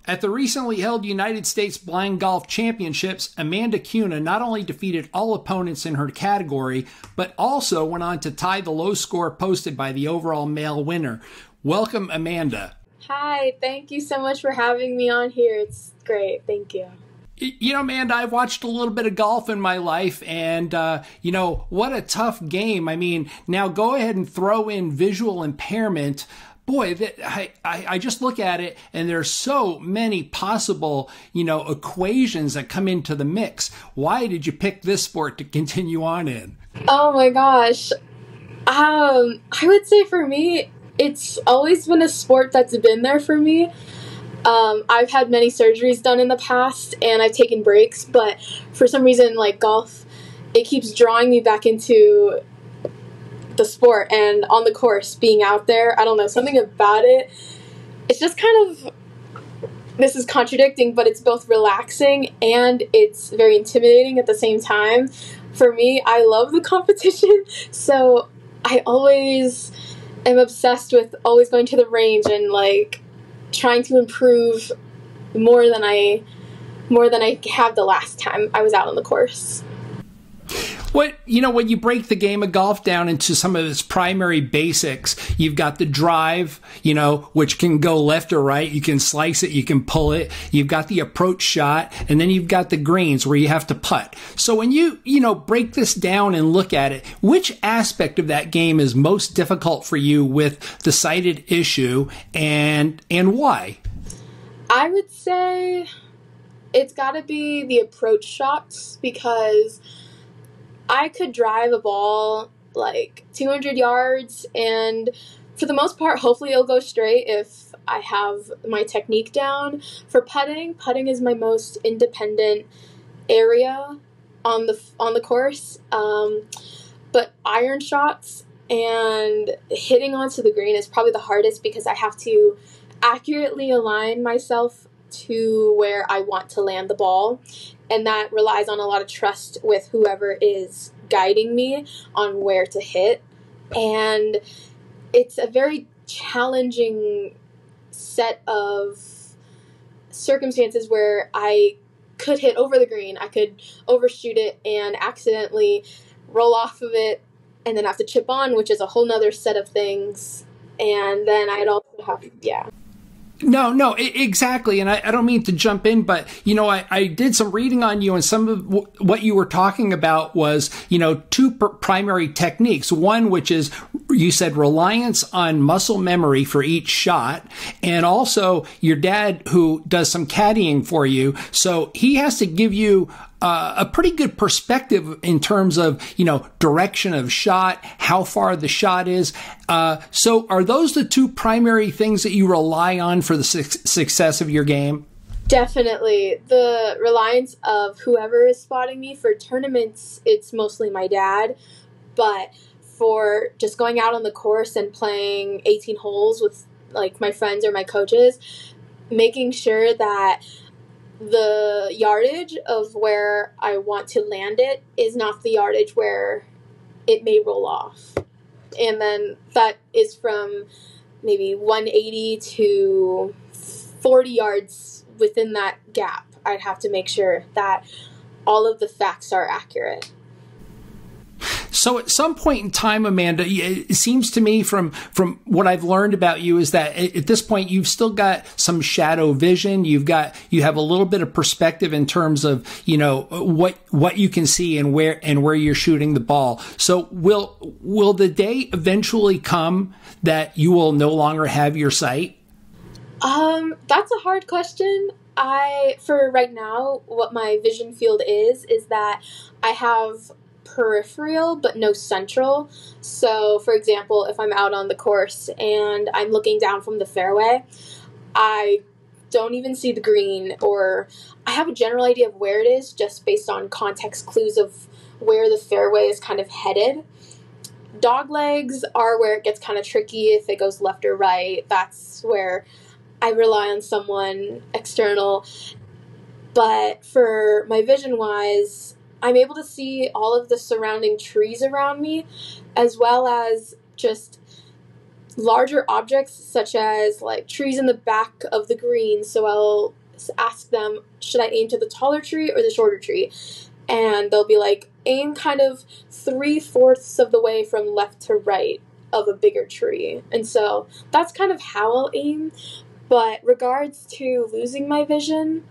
At the recently held United States Blind Golf Championships, Amanda Cunha not only defeated all opponents in her category, but also went on to tie the low score posted by the overall male winner. Welcome, Amanda. Hi, thank you so much for having me on here. It's great. Thank you. You know, Amanda, I've watched a little bit of golf in my life, and, what a tough game. I mean, now go ahead and throw in visual impairment. Boy, I just look at it, and there's so many possible, equations that come into the mix. Why did you pick this sport to continue on in? Oh my gosh. I would say for me, it's always been a sport that's been there for me. I've had many surgeries done in the past, and I've taken breaks, but for some reason, like golf, it keeps drawing me back into the sport and on the course, being out there. I don't know, something about it. It's just kind of, this is contradicting, but it's both relaxing and it's very intimidating at the same time. For me, I love the competition, so I always am obsessed with always going to the range and like trying to improve more than I have the last time I was out on the course. When you break the game of golf down into some of its primary basics, you've got the drive, which can go left or right. You can slice it, you can pull it. You've got the approach shot, and then you've got the greens where you have to putt. So when you break this down and look at it, which aspect of that game is most difficult for you with the sighted issue, and why? I would say it's got to be the approach shots, because I could drive a ball like 200 yards, and for the most part, hopefully it'll go straight if I have my technique down. For putting is my most independent area on the course. But iron shots and hitting onto the green is probably the hardest, because I have to accurately align myself to where I want to land the ball. And that relies on a lot of trust with whoever is guiding me on where to hit. And it's a very challenging set of circumstances where I could hit over the green, I could overshoot it and accidentally roll off of it and then have to chip on, which is a whole nother set of things. And then I'd also have, yeah. No, exactly. And I don't mean to jump in, but, I did some reading on you, and some of what you were talking about was, two primary techniques. One, which is, you said, reliance on muscle memory for each shot, and also your dad, who does some caddying for you. So he has to give you a pretty good perspective in terms of, direction of shot, how far the shot is. So are those the two primary things that you rely on for the success of your game? Definitely. The reliance of whoever is spotting me. For tournaments, it's mostly my dad. But for just going out on the course and playing 18 holes with like my friends or my coaches, making sure that the yardage of where I want to land it is not the yardage where it may roll off. And then that is from maybe 180 to 40 yards within that gap. I'd have to make sure that all of the facts are accurate. So at some point in time, Amanda, it seems to me from what I've learned about you is that at this point you've still got some shadow vision. You have a little bit of perspective in terms of, what you can see and where you're shooting the ball. So will the day eventually come that you will no longer have your sight? That's a hard question. For right now, what my vision field is that I have peripheral but no central. So for example, if I'm out on the course and I'm looking down from the fairway, I don't even see the green, or I have a general idea of where it is just based on context clues of where the fairway is kind of headed. Dog legs are where it gets kind of tricky. If it goes left or right, that's where I rely on someone external. But for my vision wise, I'm able to see all of the surrounding trees around me, as well as just larger objects such as like trees in the back of the green. So I'll ask them, should I aim to the taller tree or the shorter tree? And they'll be like, aim kind of 3/4 of the way from left to right of a bigger tree. And so that's kind of how I'll aim. But regards to losing my vision,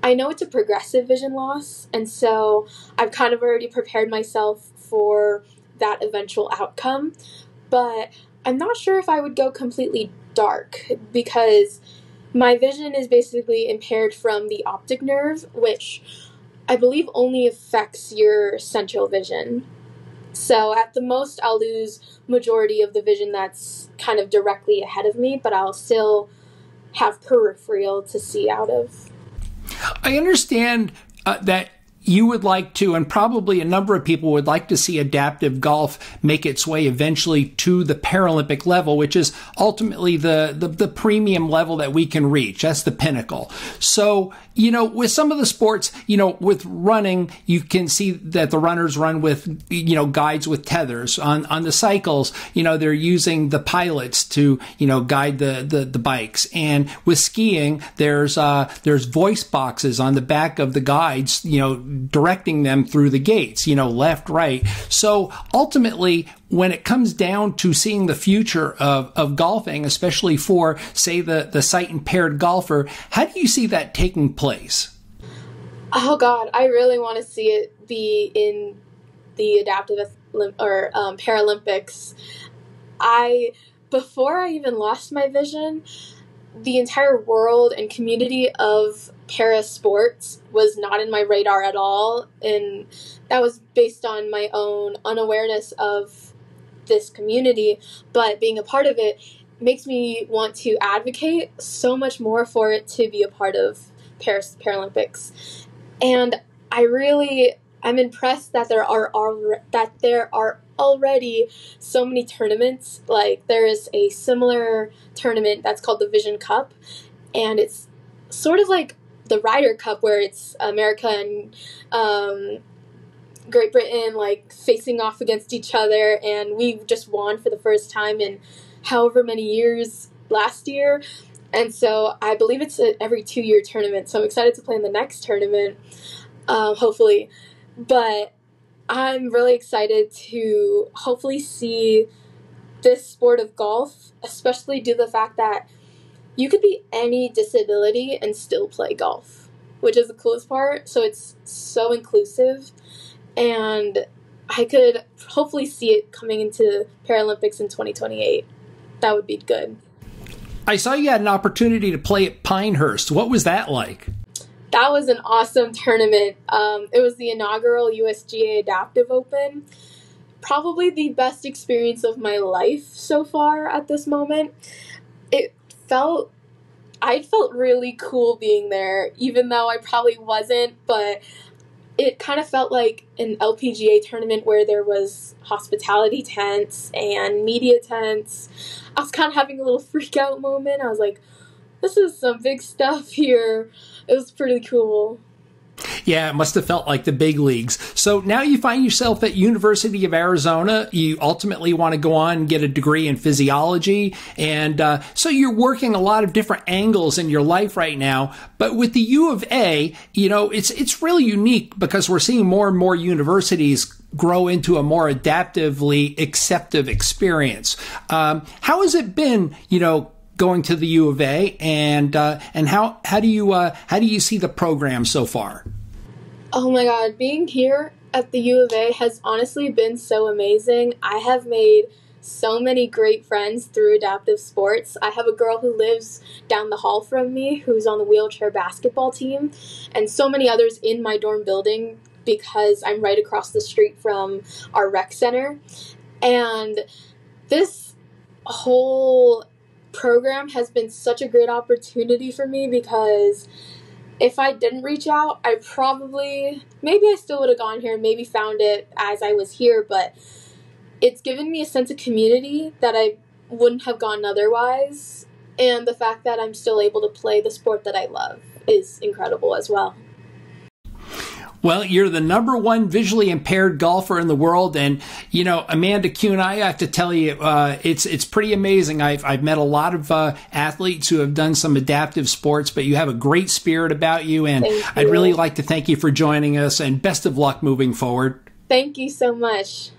I know it's a progressive vision loss, and so I've kind of already prepared myself for that eventual outcome. But I'm not sure if I would go completely dark, because my vision is basically impaired from the optic nerve, which I believe only affects your central vision. So at the most, I'll lose majority of the vision that's kind of directly ahead of me, but I'll still have peripheral to see out of. I understand that you would like to, and probably a number of people would like to see adaptive golf make its way eventually to the Paralympic level, which is ultimately the premium level that we can reach. That's the pinnacle. So, with some of the sports, with running, you can see that the runners run with, guides with tethers. On the cycles, they're using the pilots to, guide the bikes. And with skiing, there's voice boxes on the back of the guides, directing them through the gates, left, right. So ultimately, when it comes down to seeing the future of golfing, especially for, say, the sight impaired golfer, how do you see that taking place? Oh God, I really want to see it be in the adaptive or Paralympics. Before I even lost my vision, the entire world and community of para sports was not in my radar at all, and that was based on my own unawareness of this community. But being a part of it makes me want to advocate so much more for it to be a part of Paralympics. And I'm impressed that there are already so many tournaments. Like, there is a similar tournament that's called the Vision Cup, and it's sort of like the Ryder Cup, where it's America and Great Britain like facing off against each other, and we just won for the first time in however many years last year. And so I believe it's an every 2-year tournament, so I'm excited to play in the next tournament, hopefully. But I'm really excited to hopefully see this sport of golf, especially due to the fact that you could be any disability and still play golf, which is the coolest part. So it's so inclusive, and I could hopefully see it coming into Paralympics in 2028. That would be good. I saw you had an opportunity to play at Pinehurst. What was that like? That was an awesome tournament. It was the inaugural USGA Adaptive Open. Probably the best experience of my life so far at this moment. I felt really cool being there, even though I probably wasn't, but it kind of felt like an LPGA tournament where there was hospitality tents and media tents. I was kind of having a little freak out moment. I was like, this is some big stuff here. It was pretty cool. Yeah, it must have felt like the big leagues. So now you find yourself at University of Arizona. You ultimately want to go on and get a degree in physiology. And so you're working a lot of different angles in your life right now. But with the U of A, it's really unique because we're seeing more and more universities grow into a more adaptively acceptive experience. How has it been, going to the U of A, and how do you see the program so far? Oh my God, being here at the U of A has honestly been so amazing. I have made so many great friends through adaptive sports. I have a girl who lives down the hall from me who's on the wheelchair basketball team, and so many others in my dorm building because I'm right across the street from our rec center. And this whole program has been such a great opportunity for me, because if I didn't reach out, maybe I still would have gone here and maybe found it as I was here, but it's given me a sense of community that I wouldn't have gotten otherwise, and the fact that I'm still able to play the sport that I love is incredible as well. Well, you're the number one visually impaired golfer in the world. And, you know, Amanda Cunha, I have to tell you, it's pretty amazing. I've met a lot of athletes who have done some adaptive sports, but you have a great spirit about you. And I'd really like to thank you for joining us, and best of luck moving forward. Thank you so much.